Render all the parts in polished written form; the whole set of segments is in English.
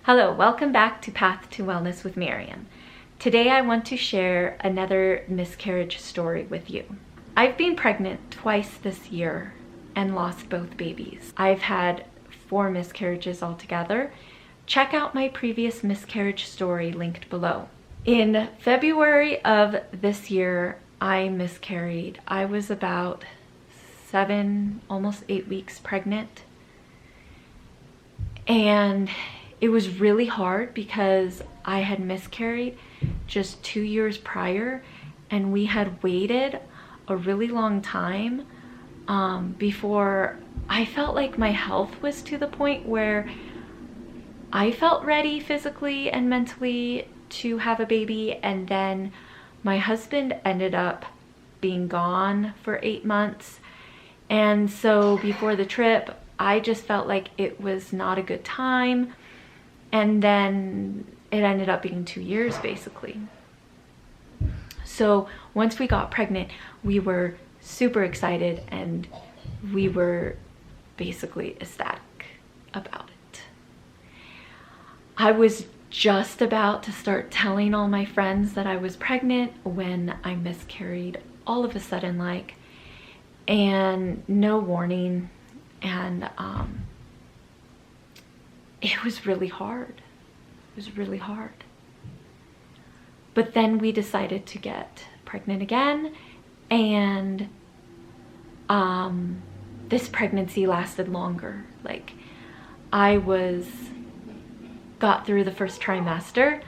Hello, welcome back to Path to Wellness with Miriam. Today I want to share another miscarriage story with you. I've been pregnant twice this year and lost both babies. I've had 4 miscarriages altogether. Check out my previous miscarriage story linked below. In February of this year, I miscarried. I was about 7, almost 8 weeks pregnant. And it was really hard because I had miscarried just 2 years prior, and we had waited a really long time before I felt like my health was to the point where I felt ready physically and mentally to have a baby. And then my husband ended up being gone for 8 months. And so before the trip, I just felt like it was not a good time. And then it ended up being 2 years basically. So once we got pregnant, we were super excited and we were basically ecstatic about it. I was just about to start telling all my friends that I was pregnant when I miscarried all of a sudden, and no warning. And it was really hard. It was really hard. But then we decided to get pregnant again, and this pregnancy lasted longer. I got through the first trimester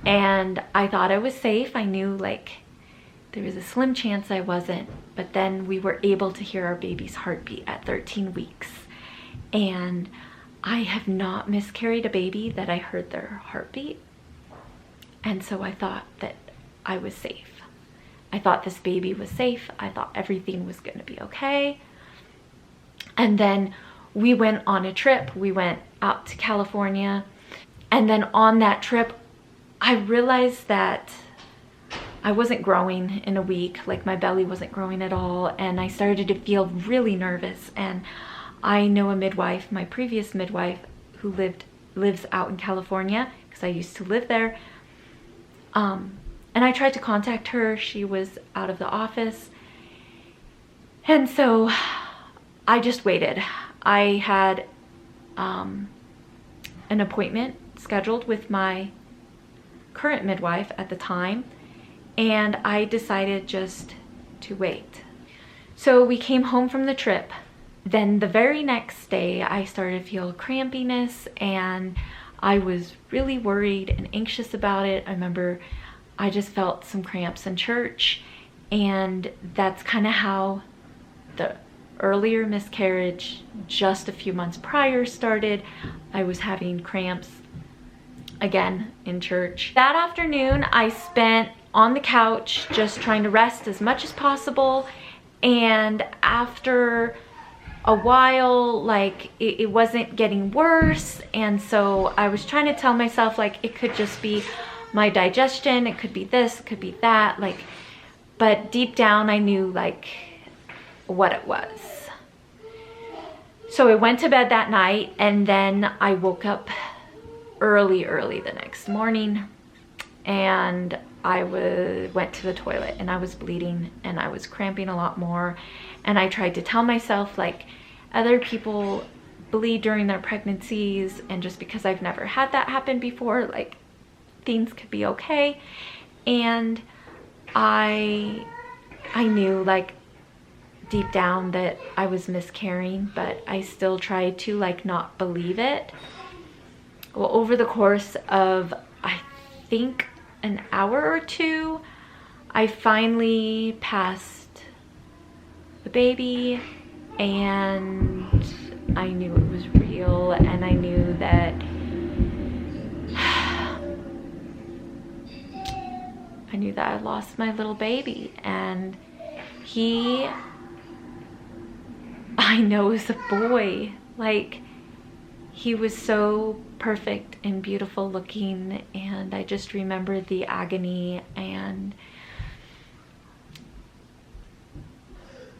and I thought I was safe. I knew there was a slim chance I wasn't, but then we were able to hear our baby's heartbeat at 13 weeks. And I have not miscarried a baby that I heard their heartbeat. And so I thought that I was safe. I thought this baby was safe. I thought everything was going to be okay. And then we went on a trip. We went out to California. And then on that trip, I realized that I wasn't growing in a week. My belly wasn't growing at all. And I started to feel really nervous. And I know a midwife, my previous midwife, who lives out in California, because I used to live there. And I tried to contact her. She was out of the office. And so I just waited. I had an appointment scheduled with my current midwife at the time, and I decided just to wait. So we came home from the trip. Then the very next day, I started to feel crampiness, and I was really worried and anxious about it. I remember I just felt some cramps in church, and that's kind of how the earlier miscarriage just a few months prior started. I was having cramps again in church. That afternoon, I spent on the couch just trying to rest as much as possible, and after a while, it wasn't getting worse, and so I was trying to tell myself it could just be my digestion, it could be this, it could be that, but deep down I knew what it was. So I went to bed that night, and then I woke up early the next morning, and I went to the toilet, and I was bleeding, and I was cramping a lot more. And I tried to tell myself other people bleed during their pregnancies, and just because I've never had that happen before, things could be okay. And I knew deep down that I was miscarrying, but I still tried to not believe it. Well, over the course of I think an hour or two, I finally passed the baby, and I knew it was real, and I knew that I lost my little baby. And I know is a boy. He was so perfect and beautiful looking, and I just remember the agony. And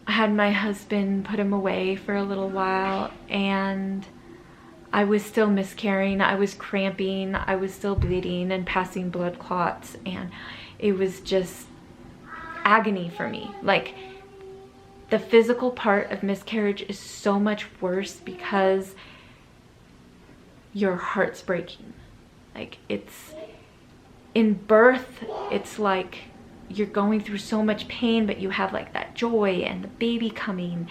I had my husband put him away for a little while, and I was still miscarrying, I was cramping, I was still bleeding and passing blood clots, and it was just agony for me. Like, the physical part of miscarriage is so much worse because your heart's breaking. Like, it's in birth, it's like you're going through so much pain, but you have like that joy and the baby coming.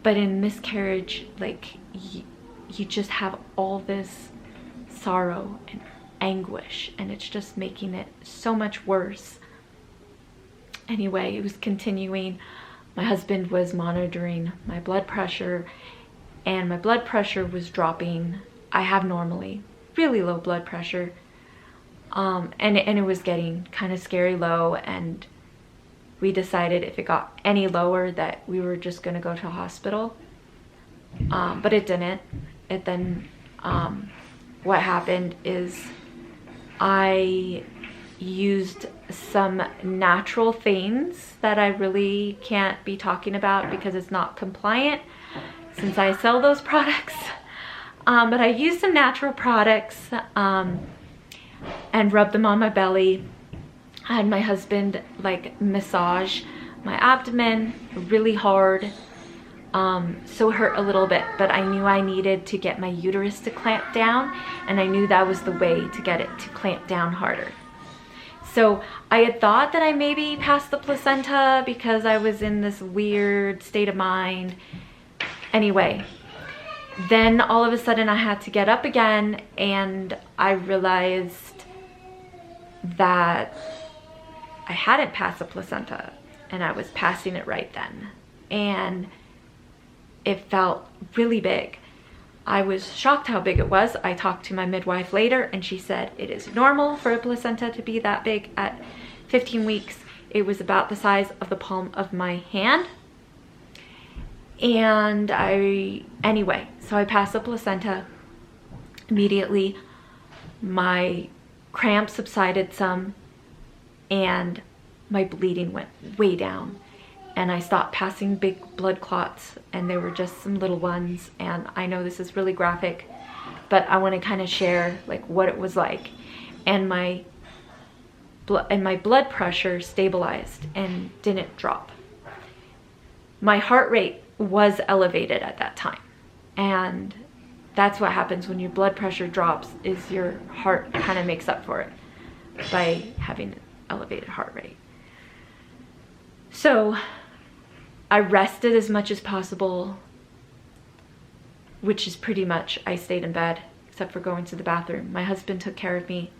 But in miscarriage, like, you just have all this sorrow and anguish, and it's just making it so much worse. Anyway, it was continuing. My husband was monitoring my blood pressure, and my blood pressure was dropping. I have normally really low blood pressure, and it was getting kind of scary low, and we decided if it got any lower that we were just going to go to a hospital, but it didn't. It then, what happened is I used some natural things that I really can't be talking about because it's not compliant since I sell those products. But I used some natural products and rubbed them on my belly. I had my husband like massage my abdomen really hard. So it hurt a little bit, but I knew I needed to get my uterus to clamp down, and I knew that was the way to get it to clamp down harder. So I had thought that I maybe passed the placenta because I was in this weird state of mind. Anyway, then all of a sudden I had to get up again, and I realized that I hadn't passed the placenta, and I was passing it right then. And it felt really big. I was shocked how big it was. I talked to my midwife later, and she said it is normal for a placenta to be that big at 15 weeks. It was about the size of the palm of my hand. And anyway, so I passed the placenta. Immediately, my cramps subsided some, and my bleeding went way down. And I stopped passing big blood clots, and they were just some little ones. And I know this is really graphic, but I want to kind of share like what it was like. And my blood pressure stabilized and didn't drop. My heart rate was elevated at that time, and that's what happens when your blood pressure drops, is your heart kind of makes up for it by having an elevated heart rate. So I rested as much as possible, which is pretty much, I stayed in bed except for going to the bathroom. My husband took care of me.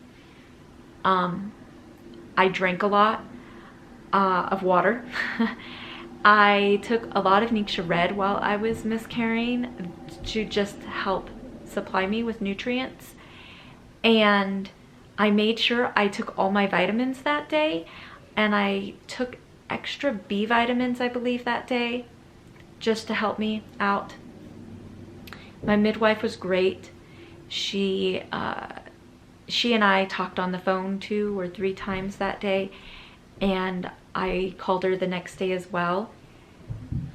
I drank a lot of water. I took a lot of Nixia Red while I was miscarrying to just help supply me with nutrients. And I made sure I took all my vitamins that day, and I took extra B vitamins, I believe, that day, just to help me out. My midwife was great. She and I talked on the phone 2 or 3 times that day, and I called her the next day as well.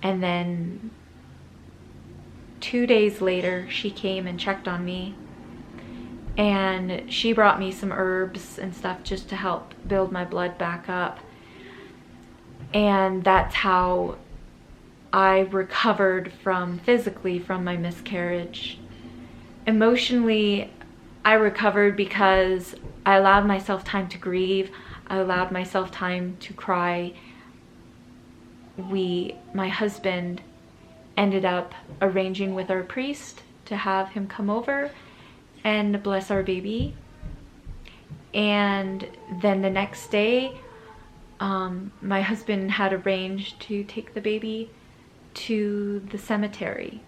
And then 2 days later, she came and checked on me, and she brought me some herbs and stuff just to help build my blood back up. And that's how I recovered physically from my miscarriage. Emotionally, I recovered because I allowed myself time to grieve. I allowed myself time to cry. My husband ended up arranging with our priest to have him come over and bless our baby. And then the next day, my husband had arranged to take the baby to the cemetery.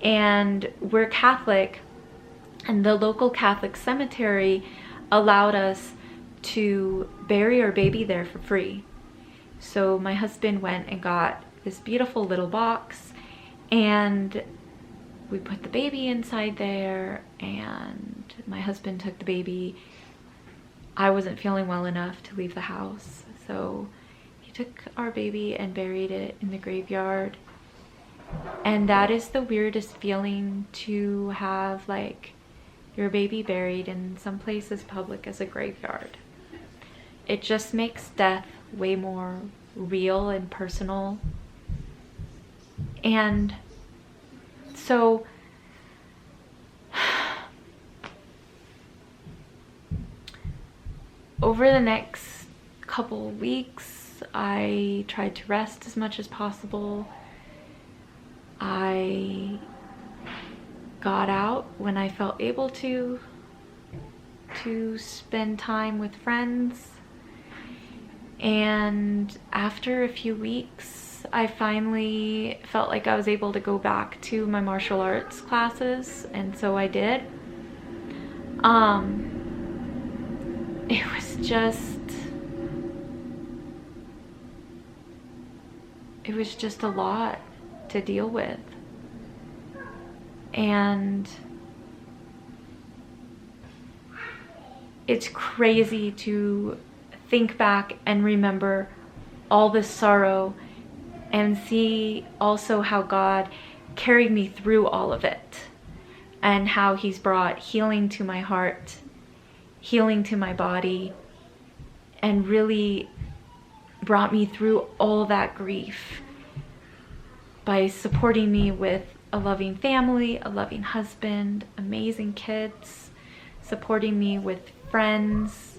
And we're Catholic, and the local Catholic cemetery allowed us to bury our baby there for free. So my husband went and got this beautiful little box, and we put the baby inside there, and my husband took the baby. I wasn't feeling well enough to leave the house, so he took our baby and buried it in the graveyard. And that is the weirdest feeling, to have like your baby buried in some place as public as a graveyard. It just makes death way more real and personal. And so over the next couple of weeks, I tried to rest as much as possible. I got out when I felt able to spend time with friends. And after a few weeks, I finally felt like I was able to go back to my martial arts classes, and so I did. It was just a lot to deal with. And it's crazy to think back and remember all the sorrow and see also how God carried me through all of it, and how he's brought healing to my heart, healing to my body, and really brought me through all that grief by supporting me with a loving family, a loving husband, amazing kids, supporting me with friends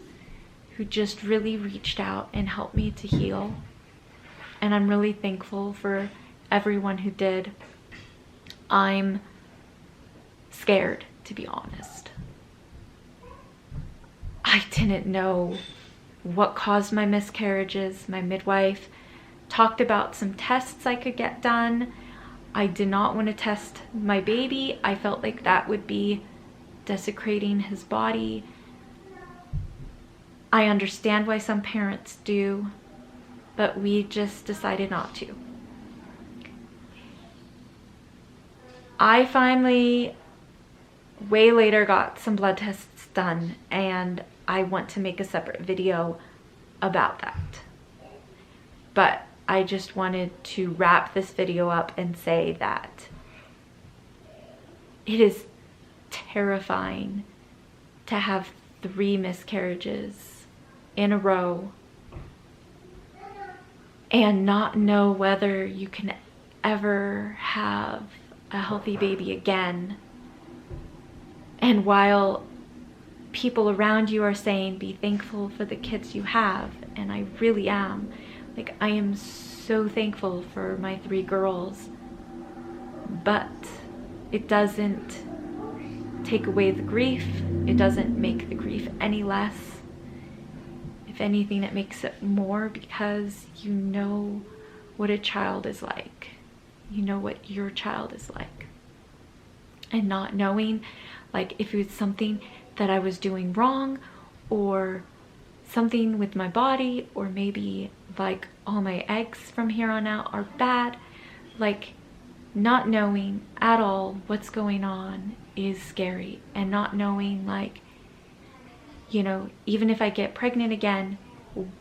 who just really reached out and helped me to heal. And I'm really thankful for everyone who did. I'm scared, to be honest. I didn't know what caused my miscarriages. My midwife talked about some tests I could get done. I did not want to test my baby. I felt like that would be desecrating his body. I understand why some parents do, but we just decided not to. I finally, way later, got some blood tests done, and I want to make a separate video about that. But I just wanted to wrap this video up and say that it is terrifying to have 3 miscarriages in a row and not know whether you can ever have a healthy baby again. And while people around you are saying be thankful for the kids you have, and I really am, like, I am so thankful for my 3 girls, but it doesn't take away the grief. It doesn't make the grief any less. If anything, it makes it more, because you know what a child is like. You know what your child is like. And not knowing, like, if it's something that I was doing wrong, or something with my body, or maybe like all my eggs from here on out are bad, like, not knowing at all what's going on is scary. And not knowing, like, you know, even if I get pregnant again,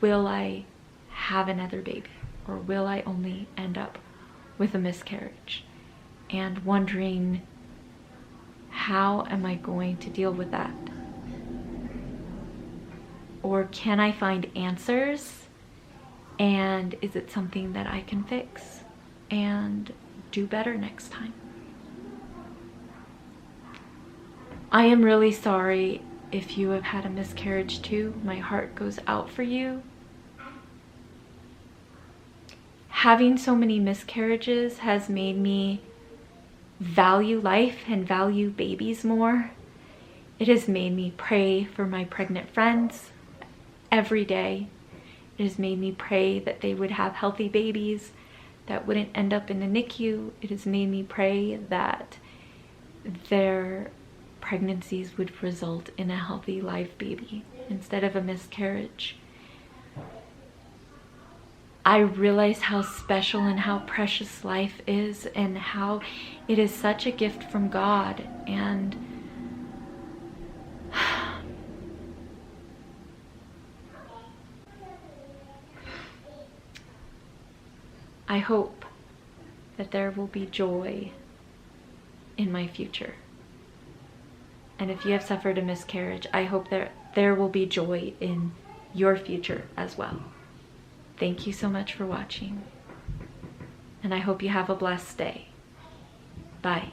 will I have another baby, or will I only end up with a miscarriage? And wondering, how am I going to deal with that? Or can I find answers? And is it something that I can fix and do better next time? I am really sorry if you have had a miscarriage too. My heart goes out for you. Having so many miscarriages has made me value life and value babies more. It has made me pray for my pregnant friends every day. It has made me pray that they would have healthy babies that wouldn't end up in the NICU. It has made me pray that their pregnancies would result in a healthy live baby instead of a miscarriage. I realize how special and how precious life is, and how it is such a gift from God. And I hope that there will be joy in my future. And if you have suffered a miscarriage, I hope that there will be joy in your future as well. Thank you so much for watching, and I hope you have a blessed day. Bye.